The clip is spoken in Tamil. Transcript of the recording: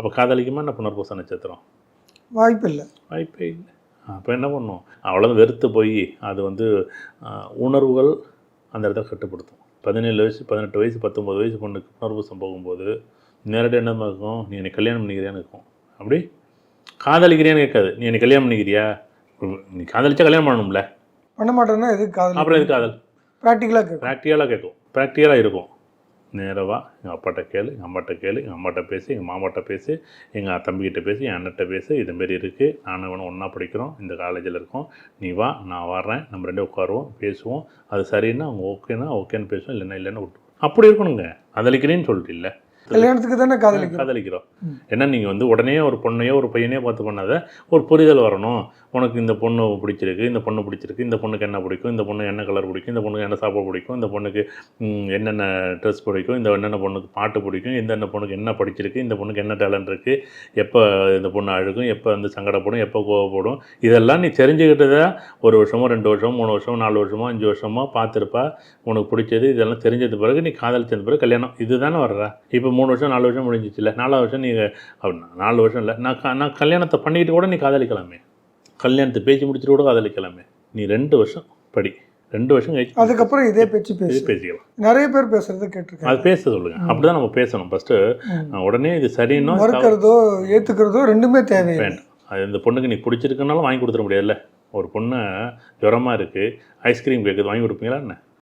அப்போ காதலிக்குமா என்ன புனர்பூச நட்சத்திரம்? வாய்ப்பே இல்லை. அப்போ என்ன பண்ணும்? அவ்வளோ வெறுத்து போய் அது வந்து உணர்வுகள் அந்த இடத்துல கட்டுப்படுத்தும். 17 வயசு 18 வயசு 19 வயசு பொண்ணுக்கு புனர்பூசம் போகும்போது நேரடியாக என்னமா இருக்கும்? நீ என்னை கல்யாணம் பண்ணிக்கிறியான்னு இருக்கும். அப்படி காதலிக்கிறியான்னு கேட்காது. நீ என்னை கல்யாணம் பண்ணிக்கிறியா? நீ காதலிச்சா கல்யாணம் பண்ணணும்ல. பண்ண மாட்டேன்னா எதுக்கு காதல்? அப்புறம் எதுக்கு காதல்? ப்ராக்டிக்கலாக கேட்கும். ப்ராக்டிக்கலாக இருக்கும். நேரவா எங்கள் அப்பாட்ட கேளு, எங்கள் அம்மாட்ட கேளு, எங்கள் அம்மாட்ட பேசு, எங்கள் மாமாட்ட பேசு, எங்கள் தம்பிக்கிட்ட பேசு, என் அண்ணன்ட்ட பேசு. இதுமாரி இருக்குது, நானும் இவனும் ஒன்றா படிக்கிறோம், இந்த காலேஜில் இருக்கோம், நீ வா, நான் வர்றேன், நம்ம ரெண்டே உட்காருவோம், பேசுவோம். அது சரின்னா அவங்க ஓகேன்னு பேசுவோம், இல்லைன்னா விட்டு. அப்படி இருக்கணுங்க. காதலிக்கிறேன்னு சொல்லிட்டு இல்லை, கல்யாணத்துக்கு தானே காதலிக்கிறோம். ஏன்னா நீங்கள் வந்து உடனே ஒரு பொண்ணையோ ஒரு பையனையோ பார்த்து பண்ணாத, ஒரு புரிதல் வரணும். உனக்கு இந்த பொண்ணு பிடிச்சிருக்கு, இந்த பொண்ணு பிடிச்சிருக்கு, இந்த பொண்ணுக்கு என்ன பிடிக்கும், இந்த பொண்ணு என்ன கலர் பிடிக்கும், இந்த பொண்ணுக்கு என்ன சாப்பாடு பிடிக்கும், இந்த பொண்ணுக்கு என்னென்ன ட்ரெஸ் பிடிக்கும், இந்த என்னென்ன பொண்ணுக்கு பாட்டு பிடிக்கும், இந்த பொண்ணுக்கு என்ன படிச்சிருக்கு, இந்த பொண்ணுக்கு என்ன டேலண்ட் இருக்குது, எப்போ இந்த பொண்ணு அழுகும், எப்போ வந்து சங்கடப்படும், எப்போ கோவப்படும், இதெல்லாம் நீ தெரிஞ்சுக்கிட்டதா 1 வருஷமோ 2 வருஷமோ 3 வருஷமோ 4 வருஷமோ 5 வருஷமோ பார்த்துருப்பா. உனக்கு பிடிச்சது இதெல்லாம் தெரிஞ்சது பிறகு நீ காதலிச்சது பிறகு கல்யாணம். இதுதானே வர்ற. இப்போ 3 வருஷம் 4 வருஷம் முடிஞ்சிச்சு இல்லை, 4வது வருஷம் நீங்கள் அப்படின்னா 4 வருஷம் இல்லை, நான் கல்யாணத்தை பண்ணிக்கிட்டு கூட நீ காதலிக்கலாமே. கல்யாணத்தை பேச்சு முடிச்சுட்டு கூட காதலிக்கலாமே. நீ 2 வருஷம் படி, 2 வருஷம் கழிச்சு அதுக்கப்புறம் இதே பேசிக்கலாம். நிறைய பேர் பேசுறதை கேட்டிருக்கேன். அது பேச சொல்லுங்க. அப்படிதான் நம்ம பேசணும். ஃபர்ஸ்ட் உடனே இது சரின்னா மறுக்கிறதோ ஏற்றுக்கிறதோ ரெண்டுமே தேவை. அது இந்த பொண்ணுக்கு நீ பிடிச்சிருக்குனாலும் வாங்கி கொடுத்துட முடியாதுல்ல. ஒரு பொண்ணு ஜுரமாக இருக்குது, ஐஸ்கிரீம் கேட்குது, வாங்கி கொடுப்பீங்களா என்ன?